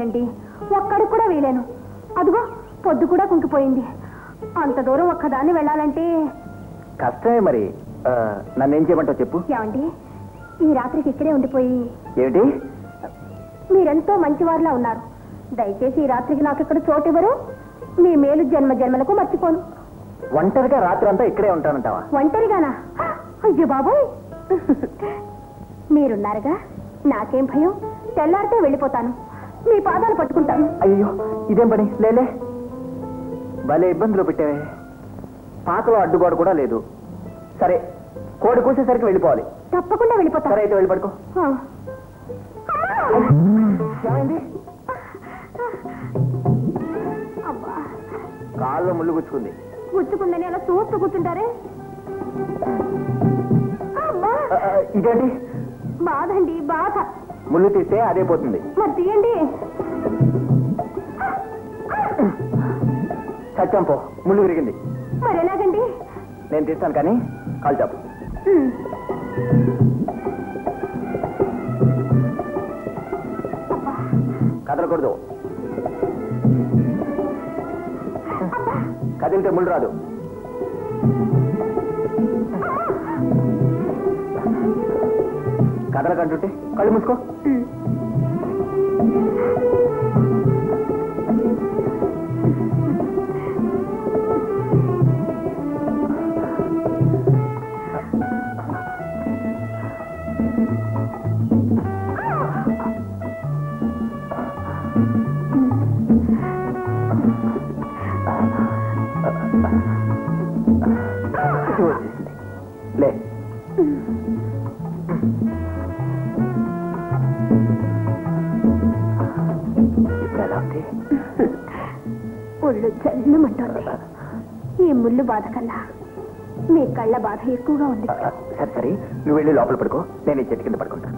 అండి ఒక్కడికి కూడా వేయలేను. అదిగో పొద్దు కూడా కుంగిపోయింది. అంత దూరం ఒక్కదాన్ని వెళ్ళాలంటే కష్టమే. మరి నన్నేం చేయమంటావు చెప్పు. ఏమండి, ఈ రాత్రికి ఇక్కడే ఉండిపోయి. ఏమిటి? మీరెంతో మంచివారిలా ఉన్నారు. దయచేసి ఈ రాత్రికి నాకు ఇక్కడ చోటు ఇవ్వరు. మీ మేలు జన్మ జన్మలకు మర్చిపోను. ఒంటరిగా రాత్రి అంతా ఇక్కడే ఉంటానంటావా? ఒంటరిగానా? అయ్యో బాబోయ్, మీరున్నారుగా, నాకేం భయం. తెల్లారితే వెళ్ళిపోతాను. మీ పాదాలు పట్టుకుంటాను. అయ్యో, ఇదేం పని? లేలే, భలే ఇబ్బందులు పెట్టావే. పాకలో అడ్డుగోడ కూడా లేదు. సరే, కోడి కూసేసరికి వెళ్ళిపోవాలి. తప్పకుండా వెళ్ళిపోతా. సరే అయితే వెళ్ళి పడుకో. ఏమైంది? అబ్బా, కాళ్ళు ముళ్ళు గుచ్చుకుంది. గుచ్చుకుందని అలా చూస్తూ కూర్చుంటారే. అబ్బా, ఇదేంటి? బాధండి, బాధ. ముళ్ళు తీస్తే అదే పోతుంది. మరి తీయండి. సత్యం పో, ముళ్ళు విరిగింది. మరి ఎలాగండి? నేను తీస్తాను కానీ కాలు చాపు. కదలకూడదు. కదిలితే ముళ్ళు రాదు. కదలకంటుంటే కళ్ళు మూసుకో. లే, ఒళ్ళు చల్లమంటోంది. ఈ ముళ్ళు బాధ కన్నా మీ కళ్ళ బాధ ఎక్కువగా ఉంది. సరే సరే, నువ్వు వెళ్ళి లోపల పడుకో, నేను ఈ చెట్టు కింద పడుకుంటా.